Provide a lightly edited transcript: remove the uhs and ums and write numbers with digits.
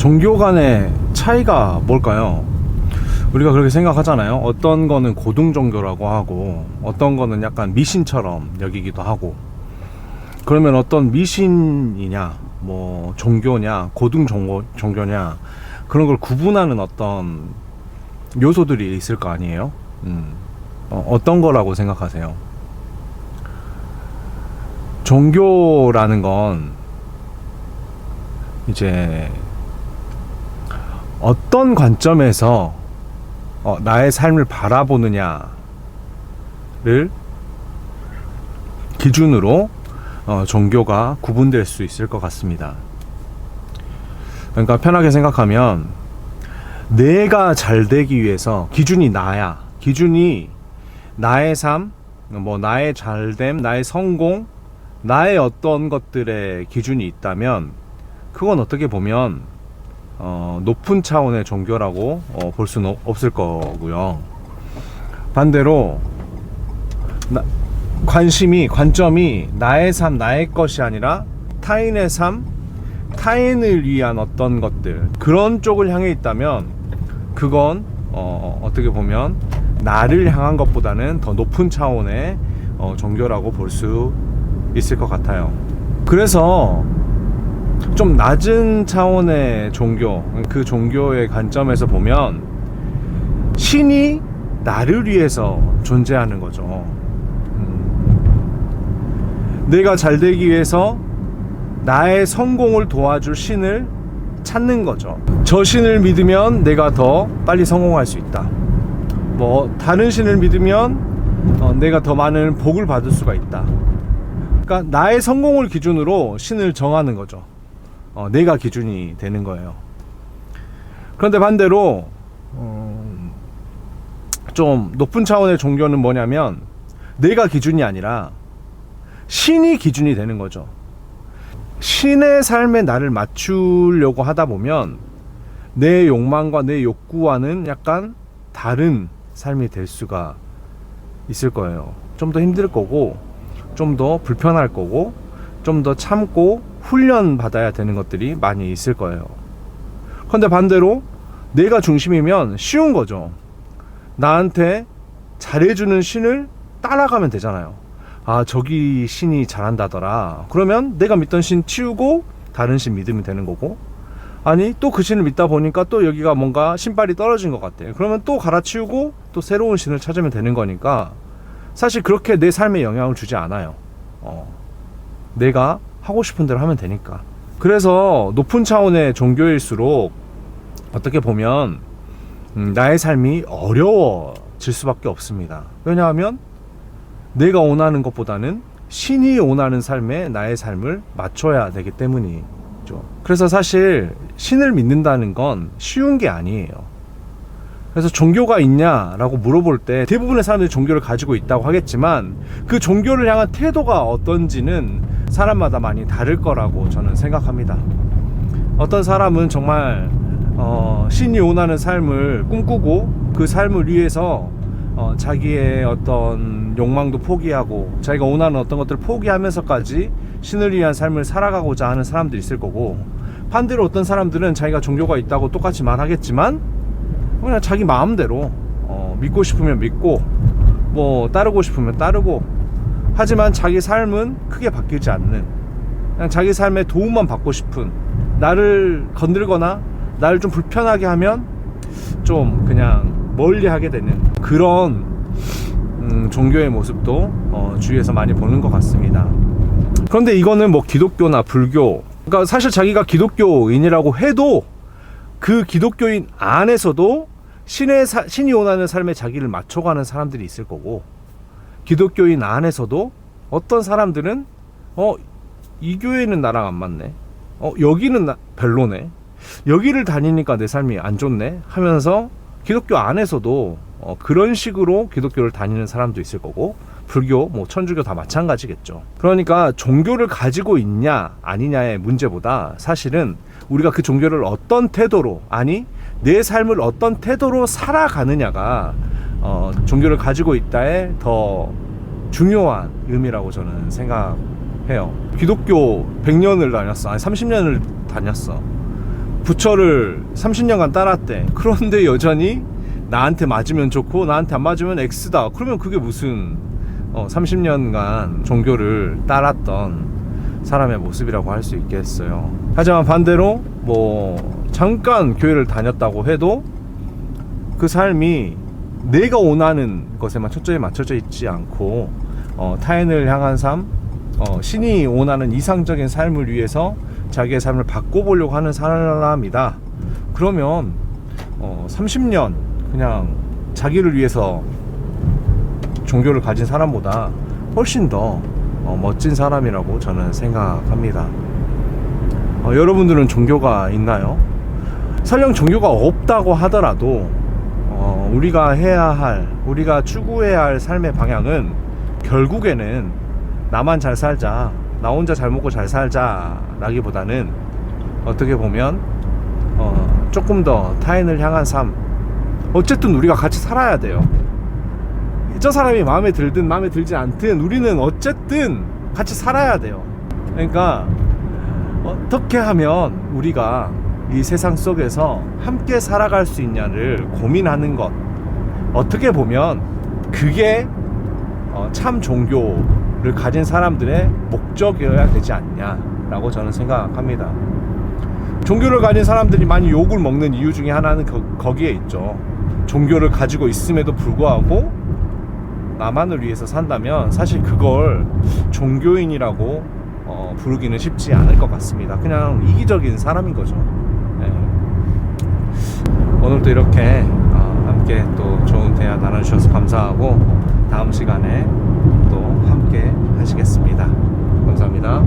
종교 간의 차이가 뭘까요? 우리가 그렇게 생각하잖아요. 어떤 거는 고등 종교라고 하고 어떤 거는 약간 미신처럼 여기기도 하고. 그러면 어떤 미신이냐 뭐 종교냐 고등 종교냐 그런 걸 구분하는 어떤 요소들이 있을 거 아니에요. 어떤 거라고 생각하세요? 종교라는 건 이제 어떤 관점에서 나의 삶을 바라보느냐를 기준으로 종교가 구분될 수 있을 것 같습니다. 그러니까 편하게 생각하면 내가 잘 되기 위해서 기준이 나야. 기준이 나의 삶, 뭐 나의 잘됨, 나의 성공, 나의 어떤 것들의 기준이 있다면 그건 어떻게 보면 높은 차원의 종교라고 볼 수는 없을 거고요. 반대로 관점이 나의 삶, 나의 것이 아니라 타인의 삶, 타인을 위한 어떤 것들 그런 쪽을 향해 있다면 그건 어떻게 보면 나를 향한 것보다는 더 높은 차원의 종교라고 볼 수 있을 것 같아요. 그래서 좀 낮은 차원의 종교, 그 종교의 관점에서 보면 신이 나를 위해서 존재하는 거죠. 내가 잘 되기 위해서 나의 성공을 도와줄 신을 찾는 거죠. 저 신을 믿으면 내가 더 빨리 성공할 수 있다. 뭐 다른 신을 믿으면 내가 더 많은 복을 받을 수가 있다. 그러니까 나의 성공을 기준으로 신을 정하는 거죠. 내가 기준이 되는 거예요. 그런데 반대로 좀 높은 차원의 종교는 뭐냐면 내가 기준이 아니라 신이 기준이 되는 거죠. 신의 삶에 나를 맞추려고 하다 보면 내 욕망과 내 욕구와는 약간 다른 삶이 될 수가 있을 거예요. 좀 더 힘들 거고 좀 더 불편할 거고 좀 더 참고 훈련 받아야 되는 것들이 많이 있을 거예요. 그런데 반대로 내가 중심이면 쉬운 거죠. 나한테 잘해주는 신을 따라가면 되잖아요. 아, 저기 신이 잘한다더라. 그러면 내가 믿던 신 치우고 다른 신 믿으면 되는 거고, 아니 또 그 신을 믿다 보니까 또 여기가 뭔가 신발이 떨어진 것 같아. 그러면 또 갈아치우고 또 새로운 신을 찾으면 되는 거니까 사실 그렇게 내 삶에 영향을 주지 않아요. 내가 하고 싶은 대로 하면 되니까. 그래서 높은 차원의 종교일수록 어떻게 보면 나의 삶이 어려워질 수밖에 없습니다. 왜냐하면 내가 원하는 것보다는 신이 원하는 삶에 나의 삶을 맞춰야 되기 때문이죠. 그래서 사실 신을 믿는다는 건 쉬운 게 아니에요. 그래서 종교가 있냐라고 물어볼 때 대부분의 사람들이 종교를 가지고 있다고 하겠지만 그 종교를 향한 태도가 어떤지는 사람마다 많이 다를 거라고 저는 생각합니다. 어떤 사람은 정말 신이 원하는 삶을 꿈꾸고 그 삶을 위해서 자기의 어떤 욕망도 포기하고 자기가 원하는 어떤 것들을 포기하면서까지 신을 위한 삶을 살아가고자 하는 사람들이 있을 거고, 반대로 어떤 사람들은 자기가 종교가 있다고 똑같이 말하겠지만 그냥 자기 마음대로 믿고 싶으면 믿고 뭐 따르고 싶으면 따르고, 하지만 자기 삶은 크게 바뀌지 않는, 그냥 자기 삶에 도움만 받고 싶은, 나를 건들거나 나를 좀 불편하게 하면 좀 그냥 멀리하게 되는 그런 종교의 모습도 주위에서 많이 보는 것 같습니다. 그런데 이거는 뭐 기독교나 불교, 그러니까 사실 자기가 기독교인이라고 해도 그 기독교인 안에서도 신이 원하는 삶에 자기를 맞춰가는 사람들이 있을 거고, 기독교인 안에서도 어떤 사람들은 이 교회는 나랑 안 맞네, 여기는 별로네, 여기를 다니니까 내 삶이 안 좋네 하면서 기독교 안에서도 그런 식으로 기독교를 다니는 사람도 있을 거고, 불교, 뭐 천주교 다 마찬가지겠죠. 그러니까 종교를 가지고 있냐 아니냐의 문제보다 사실은 우리가 그 종교를 어떤 태도로, 아니 내 삶을 어떤 태도로 살아가느냐가 종교를 가지고 있다에 더 중요한 의미라고 저는 생각해요. 기독교 100년을 다녔어, 아니 30년을 다녔어. 부처를 30년간 따랐대. 그런데 여전히 나한테 맞으면 좋고 나한테 안 맞으면 X다. 그러면 그게 무슨 30년간 종교를 따랐던 사람의 모습이라고 할 수 있겠어요. 하지만 반대로 뭐 잠깐 교회를 다녔다고 해도 그 삶이 내가 원하는 것에만 초점이 맞춰져 있지 않고 타인을 향한 삶, 신이 원하는 이상적인 삶을 위해서 자기의 삶을 바꿔보려고 하는 사람이다. 그러면 30년 그냥 자기를 위해서 종교를 가진 사람보다 훨씬 더 멋진 사람이라고 저는 생각합니다. 여러분들은 종교가 있나요? 설령 종교가 없다고 하더라도 우리가 해야 할, 우리가 추구해야 할 삶의 방향은 결국에는 나만 잘 살자, 나 혼자 잘 먹고 잘 살자 라기보다는 어떻게 보면 조금 더 타인을 향한 삶, 어쨌든 우리가 같이 살아야 돼요. 저 사람이 마음에 들든 마음에 들지 않든 우리는 어쨌든 같이 살아야 돼요. 그러니까 어떻게 하면 우리가 이 세상 속에서 함께 살아갈 수 있냐를 고민하는 것, 어떻게 보면 그게 참 종교를 가진 사람들의 목적이어야 되지 않냐라고 저는 생각합니다. 종교를 가진 사람들이 많이 욕을 먹는 이유 중에 하나는 거기에 있죠. 종교를 가지고 있음에도 불구하고 나만을 위해서 산다면 사실 그걸 종교인이라고 부르기는 쉽지 않을 것 같습니다. 그냥 이기적인 사람인 거죠. 네. 오늘도 이렇게 함께 또 좋은 대화 나눠주셔서 감사하고 다음 시간에 또 함께 하시겠습니다. 감사합니다.